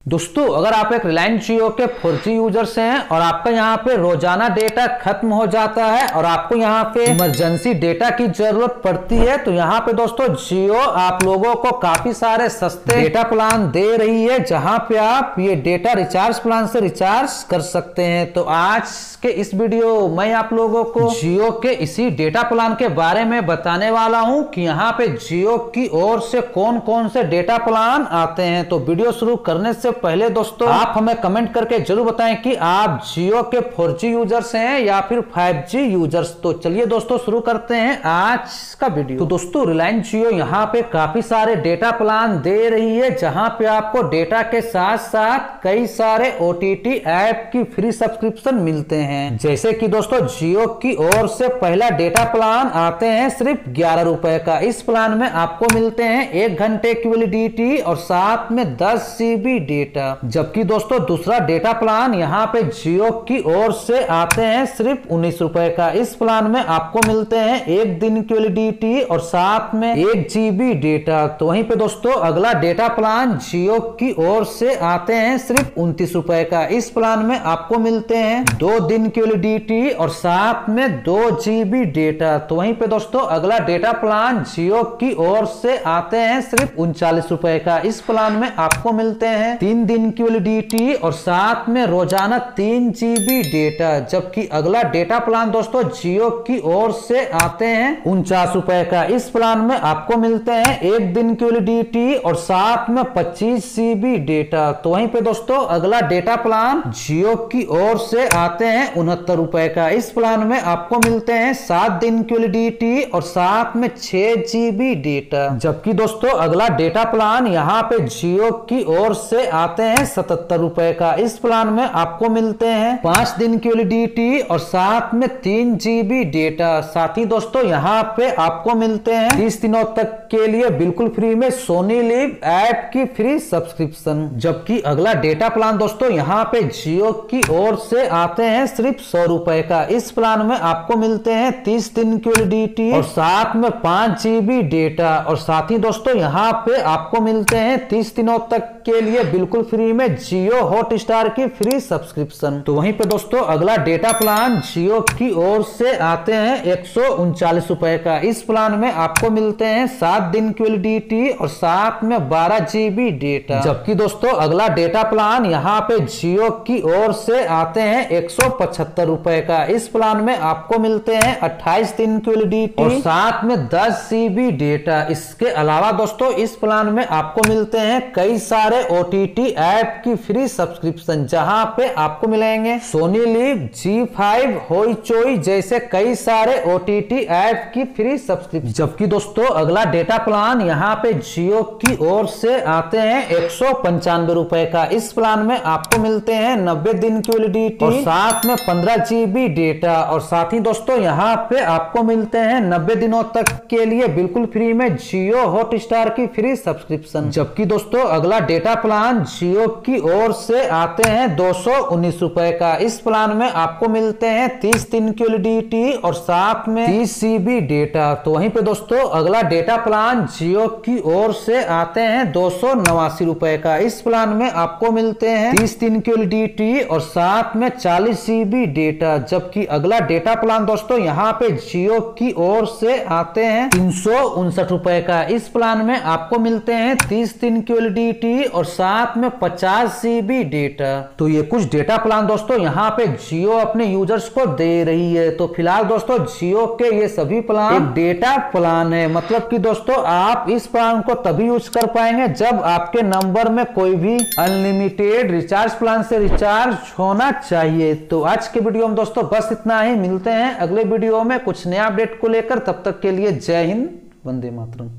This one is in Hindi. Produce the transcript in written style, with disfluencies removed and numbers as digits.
दोस्तों, अगर आप एक रिलायंस जियो के 4G यूजर से हैं और आपका यहाँ पे रोजाना डेटा खत्म हो जाता है और आपको यहाँ पे इमरजेंसी डेटा की जरूरत पड़ती है, तो यहाँ पे दोस्तों जियो आप लोगों को काफी सारे सस्ते डेटा प्लान दे रही है, जहाँ पे आप ये डेटा रिचार्ज प्लान से रिचार्ज कर सकते हैं। तो आज के इस वीडियो मैं आप लोगों को जियो के इसी डेटा प्लान के बारे में बताने वाला हूँ कि यहाँ पे जियो की ओर से कौन कौन से डेटा प्लान आते हैं। तो वीडियो शुरू करने से पहले दोस्तों आप हमें कमेंट करके जरूर बताएं कि आप जियो के 4G यूजर्स हैं या फिर 5G यूजर्स। तो चलिए दोस्तों शुरू करते हैं आज का वीडियो। तो दोस्तों रिलायंस जियो यहाँ पे काफी सारे डेटा प्लान दे रही है, जहां पे आपको डेटा के साथ साथ कई सारे OTT ऐप की फ्री सब्सक्रिप्शन मिलते हैं। जैसे कि दोस्तों जियो की ओर से पहला डेटा प्लान आते हैं सिर्फ 11 रुपए का। इस प्लान में आपको मिलते हैं 1 घंटे की वैलिडिटी और साथ में 10 GB डेटा। जबकि दोस्तों दूसरा डेटा प्लान यहाँ पे जियो की ओर से आते हैं सिर्फ 19 रुपए का। इस प्लान में आपको मिलते हैं 1 दिन की वैलिडिटी और साथ में 1 GB डेटा। तो वहीं पे दोस्तों अगला डेटा प्लान जियो की ओर से आते हैं सिर्फ 29 रुपए का। इस प्लान में आपको मिलते हैं 2 दिन की वैलिडिटी और साथ में 2 GB डेटा। तो वहीं पे दोस्तों अगला डेटा प्लान जियो की ओर से आते हैं सिर्फ 39 रुपए का। इस प्लान में आपको मिलते हैं 3 दिन की वैलिडिटी और साथ में रोजाना 3 GB डेटा। जबकि अगला डेटा प्लान दोस्तों जियो की ओर से आते हैं 49 रुपए का। इस प्लान में आपको मिलते हैं 1 दिन की वैलिडिटी और साथ में 25 GB डेटा। तो वहीं पे दोस्तों अगला डेटा प्लान जियो की ओर से आते हैं 69 रुपए का। इस प्लान में आपको मिलते हैं 7 दिन की वैलिडिटी और साथ में 6 GB डेटा। जबकि दोस्तों अगला डेटा प्लान यहाँ पे जियो की ओर से आते हैं 77 रुपए का। इस प्लान में आपको मिलते हैं 5 दिन की वैलिडिटी और साथ में 3 GB डेटा। साथ ही दोस्तों यहाँ पे आपको मिलते हैं 30 दिनों तक के लिए बिल्कुल फ्री में सोनी लिव ऐप की फ्री सब्सक्रिप्शन। जबकि अगला डेटा प्लान दोस्तों यहाँ पे जियो की ओर से आते हैं सिर्फ 100 रुपए का। इस प्लान में आपको मिलते हैं 30 दिन की वैलिडिटी और साथ में 5 GB डेटा। और साथ ही दोस्तों यहाँ पे आपको मिलते हैं 30 दिनों तक के लिए बिल्कुल फ्री में जियो हॉटस्टार की फ्री सब्सक्रिप्शन। तो वहीं पे दोस्तों अगला डेटा प्लान जियो की ओर से आते हैं 139 रुपए का। इस प्लान में आपको मिलते हैं 7 दिन की वैलिडिटी और साथ में 12 GB डेटा। जबकि दोस्तों अगला डेटा प्लान यहाँ पे जियो की ओर से आते हैं 175 रुपए का। इस प्लान में आपको मिलते हैं 28 दिन की वैलिडिटी और साथ में 10 GB डेटा। इसके अलावा दोस्तों इस प्लान में आपको मिलते हैं कई सारे OTT ऐप की फ्री सब्सक्रिप्शन, जहां पे आपको मिलेंगे सोनी लिव, G5, होइचोई जैसे कई सारे OTT ऐप की फ्री सब्सक्रिप्शन। जबकि दोस्तों अगला डेटा प्लान यहाँ पे जियो की ओर से आते हैं 195 रुपए का। इस प्लान में आपको मिलते हैं 90 दिन की वैलिडिटी और साथ में 15 GB डेटा। और साथ ही दोस्तों यहाँ पे आपको मिलते हैं 90 दिनों तक के लिए बिल्कुल फ्री में जियो हॉटस्टार की फ्री सब्सक्रिप्शन। जबकि दोस्तों अगला डेटा प्लान जियो की ओर से आते हैं 219 रुपए का। इस प्लान में आपको मिलते हैं 30 दिन की वैलिडिटी और साथ में 30 GB डेटा। तो वहीं पे दोस्तों अगला डेटा प्लान जियो की ओर से आते हैं 289 रुपए का। इस प्लान में आपको मिलते हैं 30 दिन की वैलिडिटी और साथ में 40 GB डेटा। जबकि अगला डेटा प्लान दोस्तों यहाँ पे जियो की ओर से आते हैं 359 रुपए का। इस प्लान में आपको मिलते हैं 30 दिन की वैलिडिटी और साथ में 50 GB डेटा। तो ये कुछ डेटा प्लान दोस्तों यहाँ पे जियो अपने यूजर्स को दे रही है। तो फिलहाल दोस्तों जियो के ये सभी प्लान एक डेटा प्लान है, मतलब कि दोस्तों आप इस प्लान को तभी यूज कर पाएंगे जब आपके नंबर में कोई भी अनलिमिटेड रिचार्ज प्लान से रिचार्ज होना चाहिए। तो आज के वीडियो में दोस्तों बस इतना ही। मिलते हैं अगले वीडियो में कुछ नया अपडेट को लेकर। तब तक के लिए जय हिंद, वंदे मातरम।